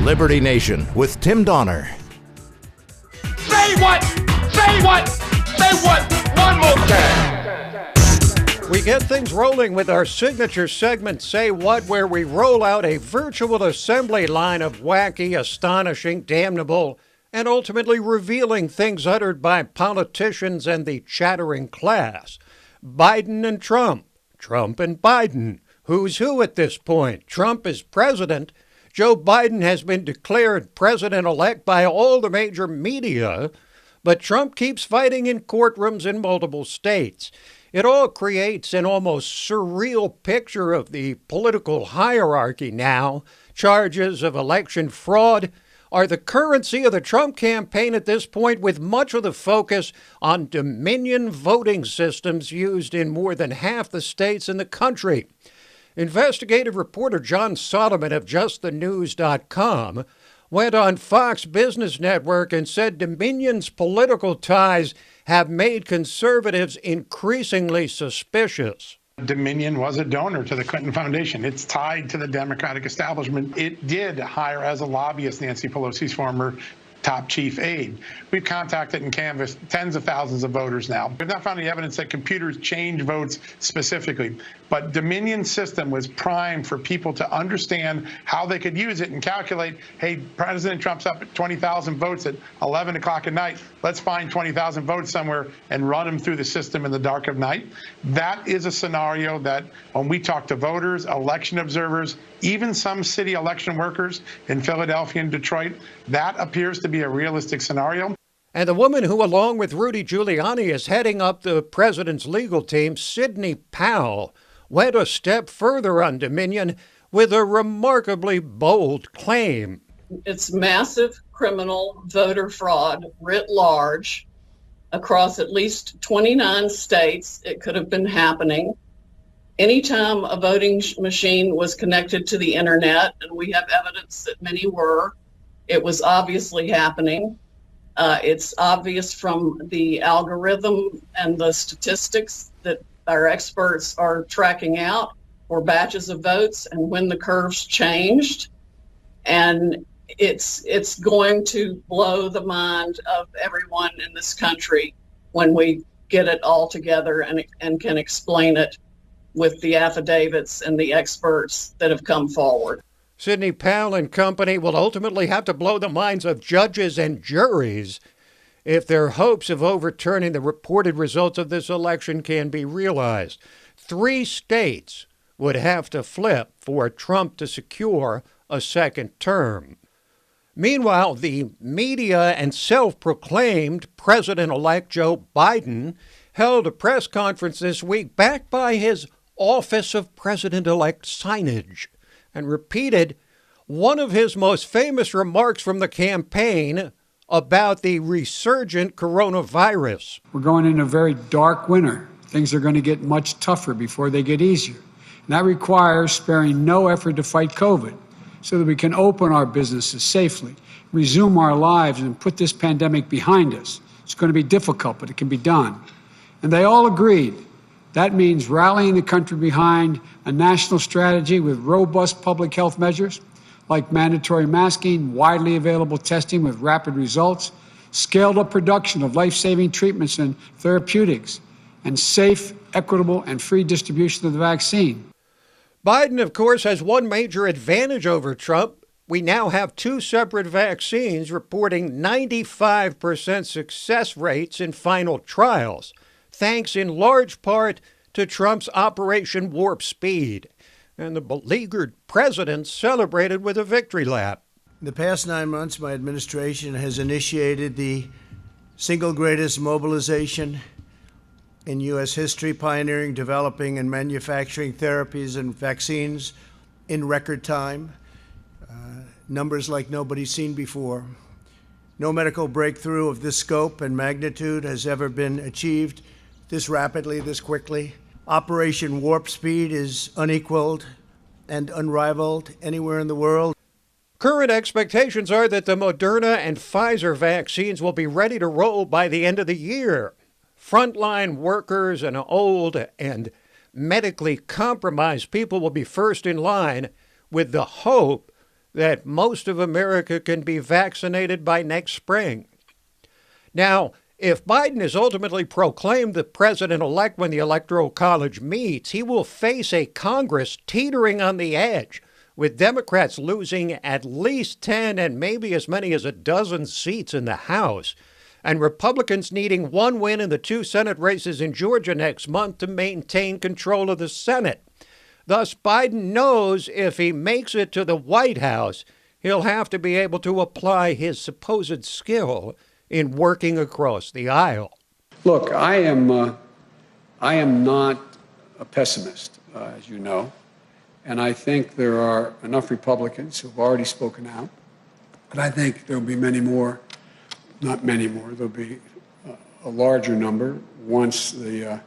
Liberty Nation with Tim Donner. Say what? Say what? Say what? One more time. We get things rolling with our signature segment, Say What, where we roll out a virtual assembly line of wacky, astonishing, damnable, and ultimately revealing things uttered by politicians and the chattering class. Biden and Trump. Trump and Biden. Who's who at this point? Trump is president. Joe Biden has been declared president-elect by all the major media, but Trump keeps fighting in courtrooms in multiple states. It all creates an almost surreal picture of the political hierarchy now. Charges of election fraud are the currency of the Trump campaign at this point, with much of the focus on Dominion voting systems used in more than half the states in the country. Investigative reporter John Solomon of JustTheNews.com went on Fox Business Network and said Dominion's political ties have made conservatives increasingly suspicious. Dominion was a donor to the Clinton Foundation. It's tied to the Democratic establishment. It did hire as a lobbyist Nancy Pelosi's former top chief aide. We've contacted and canvassed tens of thousands of voters now. We've not found any evidence that computers change votes specifically, but Dominion's system was primed for people to understand how they could use it and calculate, hey, President Trump's up at 20,000 votes at 11 o'clock at night. Let's find 20,000 votes somewhere and run them through the system in the dark of night. That is a scenario that when we talk to voters, election observers, even some city election workers in Philadelphia and Detroit, that appears to be a realistic scenario. And the woman who, along with Rudy Giuliani, is heading up the president's legal team, Sidney Powell, went a step further on Dominion with a remarkably bold claim. It's massive criminal voter fraud writ large across at least 29 states. It could have been happening. Anytime a voting machine was connected to the internet, and we have evidence that many were, it was obviously happening. It's obvious from the algorithm and the statistics that our experts are tracking out for batches of votes and when the curves changed. And it's going to blow the mind of everyone in this country when we get it all together and can explain it with the affidavits and the experts that have come forward. Sidney Powell and company will ultimately have to blow the minds of judges and juries if their hopes of overturning the reported results of this election can be realized. 3 states would have to flip for Trump to secure a second term. Meanwhile, the media and self-proclaimed President-elect Joe Biden held a press conference this week backed by his Office of President-elect signage and repeated one of his most famous remarks from the campaign about the resurgent coronavirus. We're going into a very dark winter. Things are going to get much tougher before they get easier. And that requires sparing no effort to fight COVID so that we can open our businesses safely, resume our lives, and put this pandemic behind us. It's going to be difficult, but it can be done. And they all agreed. That means rallying the country behind a national strategy with robust public health measures like mandatory masking, widely available testing with rapid results, scaled-up production of life-saving treatments and therapeutics, and safe, equitable, and free distribution of the vaccine. Biden, of course, has one major advantage over Trump. We now have 2 separate vaccines reporting 95% success rates in final trials, thanks in large part to Trump's Operation Warp Speed. And the beleaguered president celebrated with a victory lap. In the past 9 months, my administration has initiated the single greatest mobilization in U.S. history, pioneering, developing, and manufacturing therapies and vaccines in record time. Numbers like nobody's seen before. No medical breakthrough of this scope and magnitude has ever been achieved this rapidly, this quickly. Operation Warp Speed is unequaled and unrivaled anywhere in the world. Current expectations are that the Moderna and Pfizer vaccines will be ready to roll by the end of the year. Frontline workers and old and medically compromised people will be first in line, with the hope that most of America can be vaccinated by next spring. Now, if Biden is ultimately proclaimed the president-elect when the Electoral College meets, he will face a Congress teetering on the edge, with Democrats losing at least 10 and maybe as many as a dozen seats in the House, and Republicans needing one win in the 2 Senate races in Georgia next month to maintain control of the Senate. Thus, Biden knows if he makes it to the White House, he'll have to be able to apply his supposed skill in working across the aisle. Look, I am not a pessimist, as you know, and I think there are enough Republicans who've already spoken out, but I think there'll be many more, not many more, there'll be a larger number once the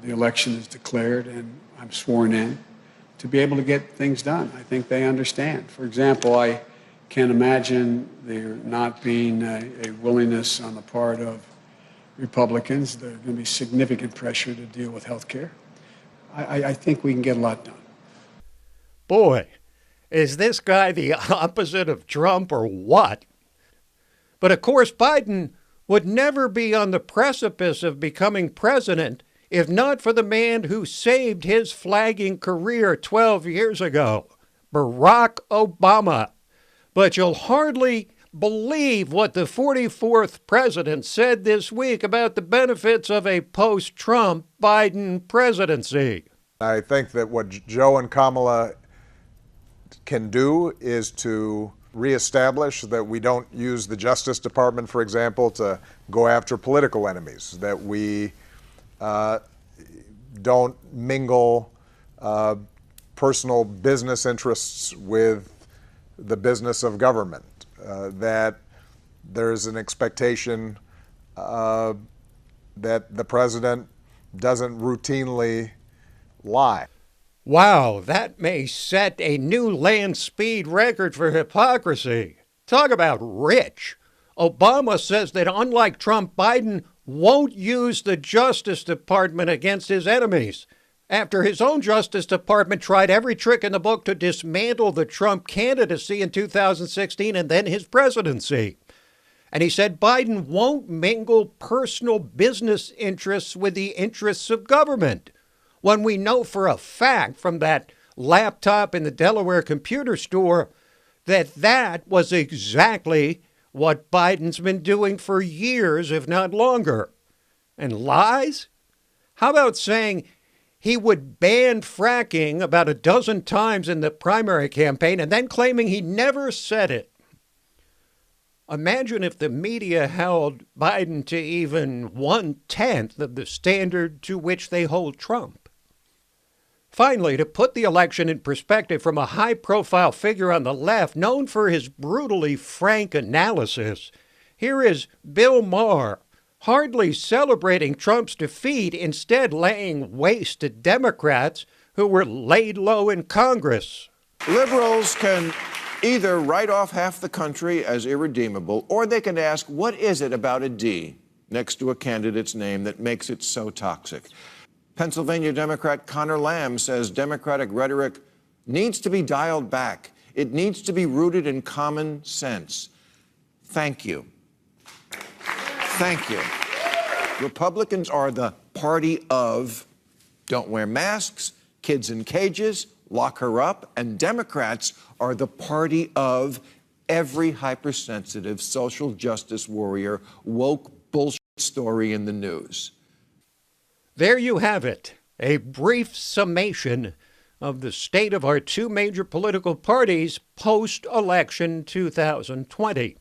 election is declared and I'm sworn in, to be able to get things done. I think they understand. For example, I can't imagine there not being a willingness on the part of Republicans. There's going to be significant pressure to deal with health care. I think we can get a lot done. Boy, is this guy the opposite of Trump or what? But of course, Biden would never be on the precipice of becoming president if not for the man who saved his flagging career 12 years ago, Barack Obama. But you'll hardly believe what the 44th president said this week about the benefits of a post-Trump Biden presidency. I think that what Joe and Kamala can do is to reestablish that we don't use the Justice Department, for example, to go after political enemies, that we don't mingle personal business interests with the business of government, that there's an expectation that the president doesn't routinely lie. Wow, that may set a new land speed record for hypocrisy. Talk about rich. Obama says that unlike Trump, Biden won't use the Justice Department against his enemies, after his own Justice Department tried every trick in the book to dismantle the Trump candidacy in 2016 and then his presidency. And he said Biden won't mingle personal business interests with the interests of government, when we know for a fact from that laptop in the Delaware computer store that that was exactly what Biden's been doing for years, if not longer. And lies? How about saying he would ban fracking about a dozen times in the primary campaign and then claiming he never said it? Imagine if the media held Biden to even 1/10 of the standard to which they hold Trump. Finally, to put the election in perspective from a high-profile figure on the left known for his brutally frank analysis, here is Bill Maher, hardly celebrating Trump's defeat, instead laying waste to Democrats who were laid low in Congress. Liberals can either write off half the country as irredeemable, or they can ask, what is it about a D next to a candidate's name that makes it so toxic? Pennsylvania Democrat Connor Lamb says Democratic rhetoric needs to be dialed back. It needs to be rooted in common sense. Thank you. Thank you. Republicans are the party of don't wear masks, kids in cages, lock her up, and Democrats are the party of every hypersensitive social justice warrior, woke bullshit story in the news. There you have it, a brief summation of the state of our two major political parties post-election 2020.